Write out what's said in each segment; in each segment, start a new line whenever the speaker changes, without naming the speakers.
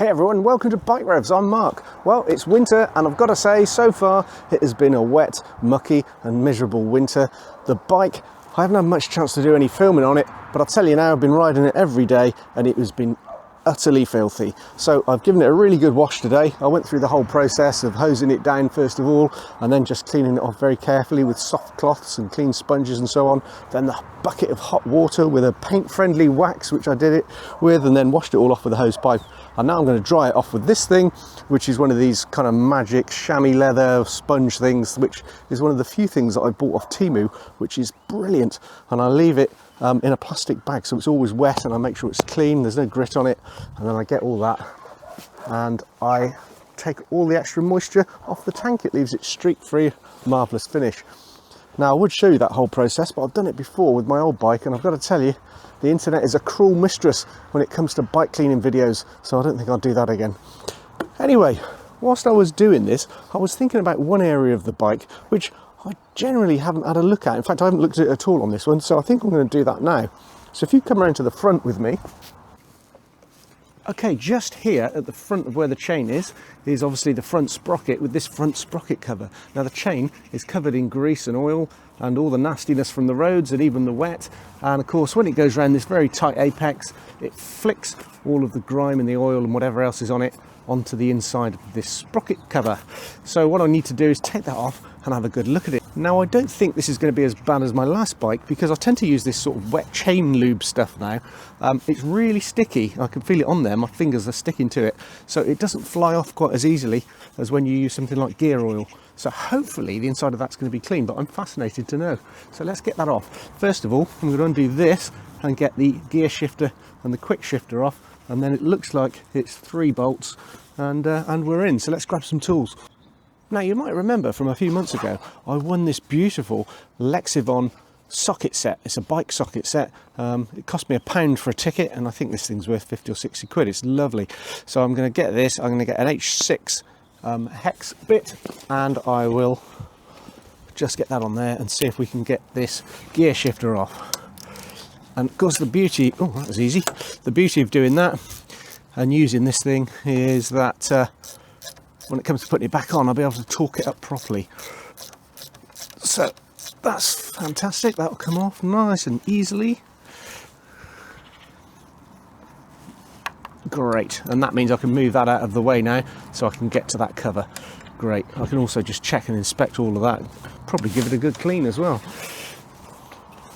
Hey everyone, welcome to Bike Revs. I'm Mark. Well, it's winter and I've got to say, so far it has been a wet, mucky and miserable winter. The bike, I haven't had much chance to do any filming on it, but I'll tell you now, I've been riding it every day and it has been utterly filthy. So I've given it a really good wash today. I went through the whole process of hosing it down first of all, and then just cleaning it off very carefully with soft cloths and clean sponges and so on. Then the bucket of hot water with a paint-friendly wax, which I did it with, and then washed it all off with a hose pipe. And now I'm going to dry it off with this thing, which is one of these kind of magic chamois leather sponge things, which is one of the few things that I bought off Temu, which is brilliant. And I leave it in a plastic bag so it's always wet, and I make sure it's clean, there's no grit on it, and then I get all that and I take all the extra moisture off the tank. It leaves it streak free, marvellous finish. Now I would show you that whole process, but I've done it before with my old bike, and I've got to tell you, the internet is a cruel mistress when it comes to bike cleaning videos, so I don't think I'll do that again. Anyway, whilst I was doing this, I was thinking about one area of the bike which I generally haven't had a look at. In fact, I haven't looked at it at all on this one, so I think I'm going to do that now. So if you come around to the front with me. Okay, just here at the front of where the chain is obviously the front sprocket with this front sprocket cover. Now the chain is covered in grease and oil and all the nastiness from the roads and even the wet. And of course, when it goes around this very tight apex, it flicks all of the grime and the oil and whatever else is on it onto the inside of this sprocket cover. So what I need to do is take that off and have a good look at it. Now I don't think this is going to be as bad as my last bike, because I tend to use this sort of wet chain lube stuff now. It's really sticky, I can feel it on there, my fingers are sticking to it, so it doesn't fly off quite as easily as when you use something like gear oil. So hopefully the inside of that's going to be clean, but I'm fascinated to know. So let's get that off. First of all, I'm going to undo this and get the gear shifter and the quick shifter off, and then it looks like it's 3 bolts and we're in. So let's grab some tools. Now you might remember from a few months ago, I won this beautiful Lexivon socket set. It's a bike socket set. It cost me £1 for a ticket, and I think this thing's worth 50 or 60 quid. It's lovely. So I'm going to get this. I'm going to get an H6 hex bit, and I will just get that on there and see if we can get this gear shifter off. And of course the beauty, oh that was easy, the beauty of doing that and using this thing is that when it comes to putting it back on, I'll be able to torque it up properly. So that's fantastic, that'll come off nice and easily. Great, and that means I can move that out of the way now so I can get to that cover. Great, I can also just check and inspect all of that, probably give it a good clean as well.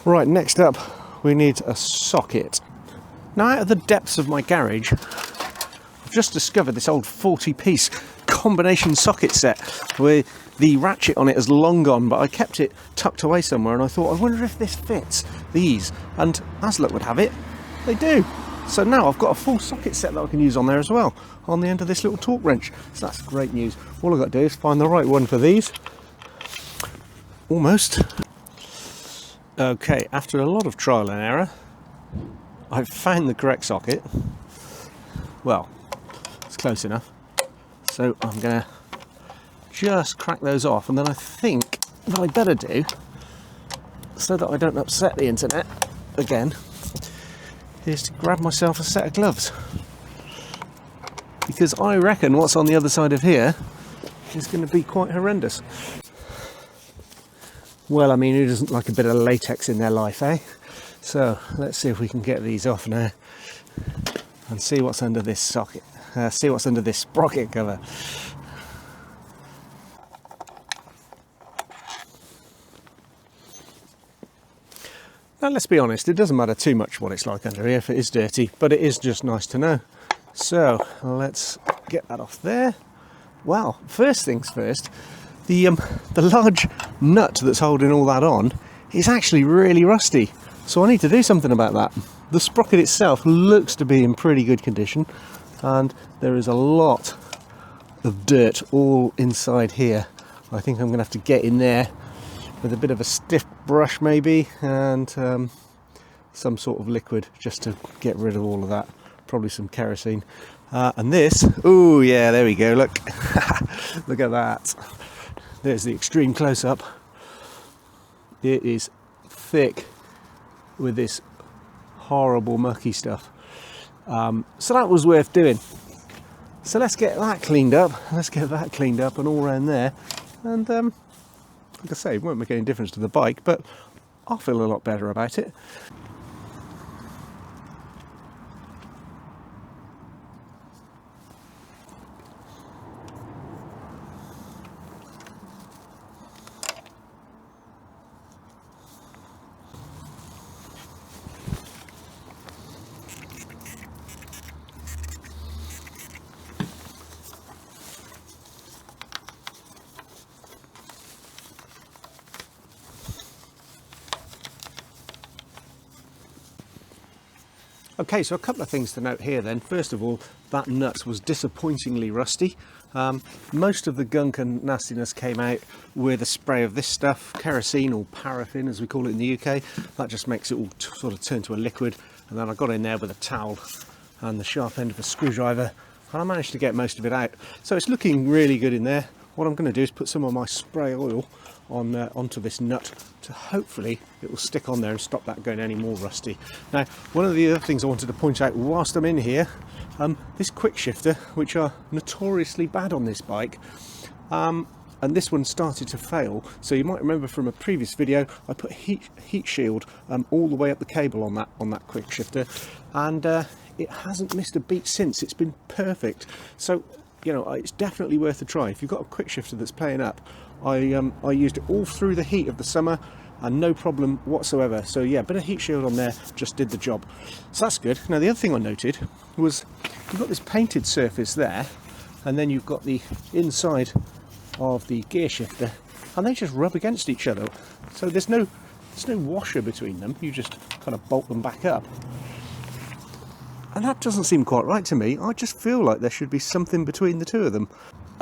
Right, next up we need a socket. Now out of the depths of my garage, I've just discovered this old 40-piece combination socket set where the ratchet on it is long gone, but I kept it tucked away somewhere, and I thought, I wonder if this fits these, and as luck would have it, they do. So now I've got a full socket set that I can use on there as well, on the end of this little torque wrench. So that's great news. All I've got to do is find the right one for these. Almost. Okay, after a lot of trial and error, I've found the correct socket. Well, it's close enough. So I'm going to just crack those off, and then I think what I better do, so that I don't upset the internet again, is to grab myself a set of gloves. Because I reckon what's on the other side of here is going to be quite horrendous. Well, I mean, who doesn't like a bit of latex in their life, eh? So let's see if we can get these off now and see what's under this socket. See what's under this sprocket cover. Now let's be honest, it doesn't matter too much what it's like under here if it is dirty, but it is just nice to know. So let's get that off there. Well, first things first, the large nut that's holding all that on is actually really rusty, so I need to do something about that. The sprocket itself looks to be in pretty good condition, and there is a lot of dirt all inside here. I think I'm going to have to get in there with a bit of a stiff brush maybe, and some sort of liquid just to get rid of all of that. Probably some kerosene. And this, oh yeah, there we go, look. Look at that. There's the extreme close-up. It is thick with this horrible mucky stuff. So that was worth doing. So let's get that cleaned up. Let's get that cleaned up and all around there. And like I say, it won't make any difference to the bike, but I'll feel a lot better about it. Okay, so a couple of things to note here then. First of all, that nut was disappointingly rusty. Most of the gunk and nastiness came out with a spray of this stuff, kerosene or paraffin as we call it in the UK. That just makes it all sort of turn to a liquid. And then I got in there with a towel and the sharp end of a screwdriver and I managed to get most of it out. So it's looking really good in there. What I'm going to do is put some of my spray oil onto this nut to hopefully it will stick on there and stop that going any more rusty. Now, one of the other things I wanted to point out whilst I'm in here, this quick shifter, which are notoriously bad on this bike, and this one started to fail. So you might remember from a previous video I put heat shield all the way up the cable on that quick shifter, and it hasn't missed a beat since. It's been perfect. So you know, it's definitely worth a try. If you've got a quick shifter that's playing up, I used it all through the heat of the summer and no problem whatsoever. So yeah, a bit of heat shield on there just did the job. So that's good. Now the other thing I noted was you've got this painted surface there, and then you've got the inside of the gear shifter, and they just rub against each other. So there's no washer between them. You just kind of bolt them back up. And that doesn't seem quite right to me. I just feel like there should be something between the two of them.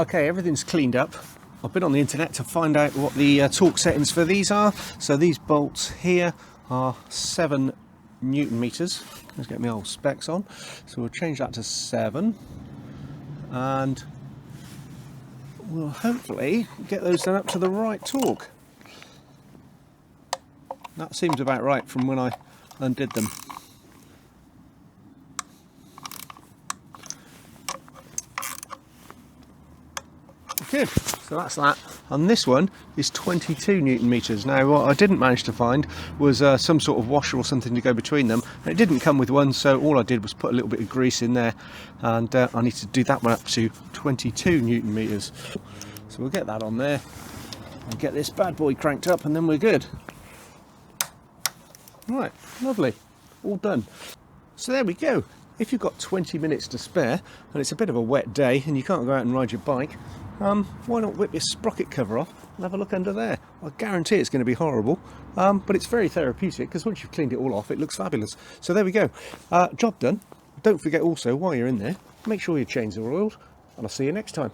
Okay, everything's cleaned up. I've been on the internet to find out what the torque settings for these are. So these bolts here are 7 Newton meters. Let's get my old specs on. So we'll change that to 7. And we'll hopefully get those done up to the right torque. That seems about right from when I undid them. Good, so that's that. And this one is 22 Newton meters. Now what I didn't manage to find was some sort of washer or something to go between them. And it didn't come with one, so all I did was put a little bit of grease in there, and I need to do that one up to 22 Newton meters. So we'll get that on there and get this bad boy cranked up, and then we're good. Right, lovely, all done. So there we go. If you've got 20 minutes to spare and it's a bit of a wet day and you can't go out and ride your bike, why not whip your sprocket cover off and have a look under there? I guarantee it's going to be horrible, but it's very therapeutic because once you've cleaned it all off, it looks fabulous. So there we go. Job done. Don't forget also, while you're in there, make sure your chains are oiled, and I'll see you next time.